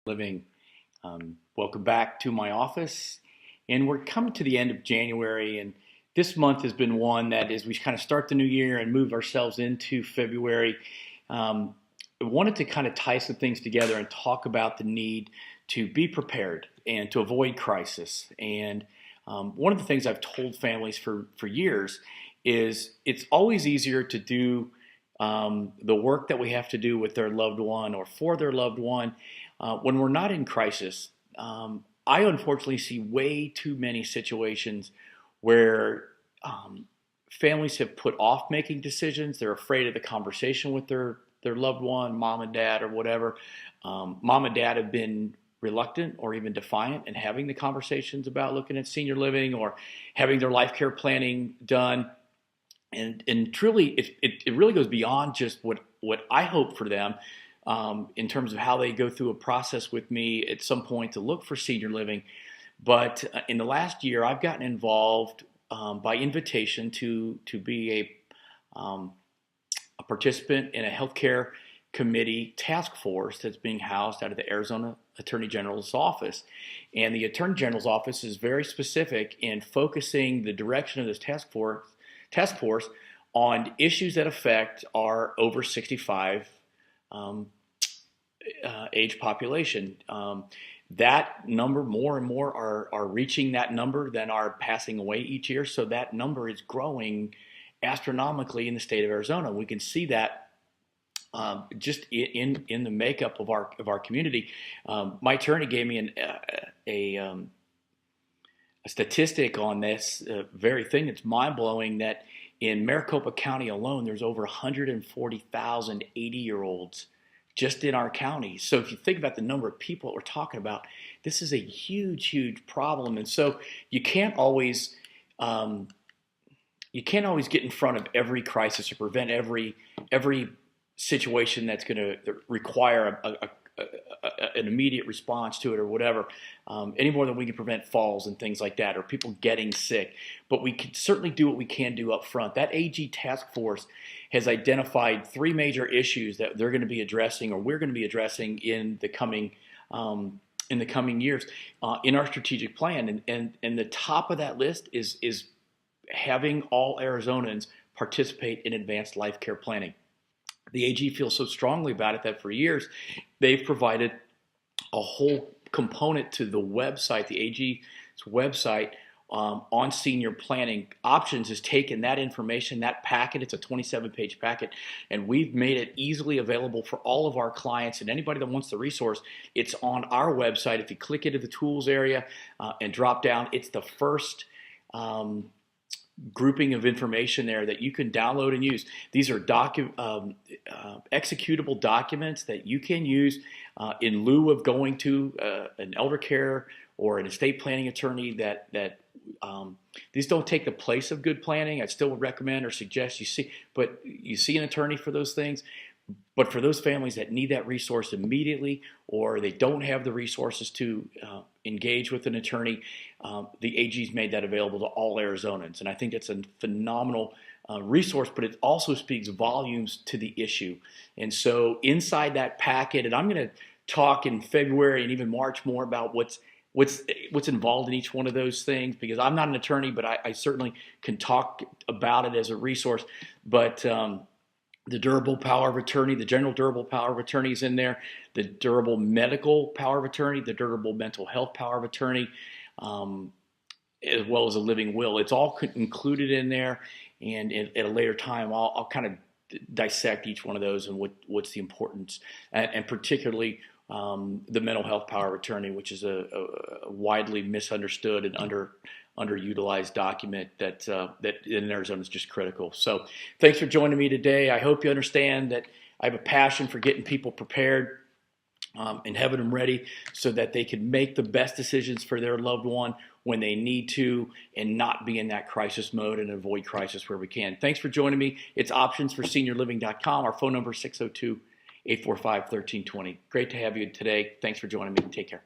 Living. Welcome back to my office. And we're coming to the end of January, and this month has been one that, as we kind of start the new year and move ourselves into February, I wanted to kind of tie some things together and talk about the need to be prepared and to avoid crisis. And one of the things I've told families for years is it's always easier to do the work that we have to do with their loved one or for their loved one when we're not in crisis. I unfortunately see way too many situations where families have put off making decisions. They're afraid of the conversation with their loved one, mom and dad or whatever. Mom and dad have been reluctant or even defiant in having the conversations about looking at senior living or having their life care planning done. And truly, it really goes beyond just what I hope for them in terms of how they go through a process with me at some point to look for senior living. But in the last year, I've gotten involved by invitation to be a participant in a healthcare committee task force that's being housed out of the Arizona Attorney General's office. And the Attorney General's office is very specific in focusing the direction of this task force on issues that affect our over 65 age population. That number, more and more are reaching that number than are passing away each year. So that number is growing astronomically in the state of Arizona. We can see that just in the makeup of our community. My attorney gave me a statistic on this very thing that's mind-blowing, that in Maricopa County alone, there's over 140,000 80-year-olds just in our county. So if you think about the number of people that we're talking about, this is a huge, huge problem. And so you can't always get in front of every crisis or prevent every situation that's going to require an immediate response to it or whatever, any more than we can prevent falls and things like that or people getting sick. But we can certainly do what we can do up front. That AG task force has identified three major issues that they're going to be addressing, or we're going to be addressing in the coming years in our strategic plan. And the top of that list is having all Arizonans participate in advanced life care planning. The AG feels so strongly about it that for years they've provided a whole component to the website, the AG's website, on senior planning options, has taken that information, that packet, it's a 27-page packet, and we've made it easily available for all of our clients and anybody that wants the resource. It's on our website. If you click into the tools area and drop down, it's the first grouping of information there that you can download and use. These are executable documents that you can use in lieu of going to an elder care or an estate planning attorney. These don't take the place of good planning. I still would recommend or suggest you see an attorney for those things. But for those families that need that resource immediately, or they don't have the resources to engage with an attorney, the AG's made that available to all Arizonans. And I think it's a phenomenal resource, but it also speaks volumes to the issue. And so inside that packet, and I'm going to talk in February and even March more about what's involved in each one of those things, because I'm not an attorney, but I certainly can talk about it as a resource. But the durable power of attorney, the general durable power of attorney is in there, the durable medical power of attorney, the durable mental health power of attorney, as well as a living will. It's all included in there, and at a later time, I'll kind of dissect each one of those and what's the importance, and particularly the mental health power of attorney, which is a widely misunderstood and underutilized document that in Arizona is just critical. So thanks for joining me today. I hope you understand that I have a passion for getting people prepared and having them ready so that they can make the best decisions for their loved one when they need to, and not be in that crisis mode, and avoid crisis where we can. Thanks for joining me. It's optionsforseniorliving.com. Our phone number is 602-845-1320. Great to have you today. Thanks for joining me. Take care.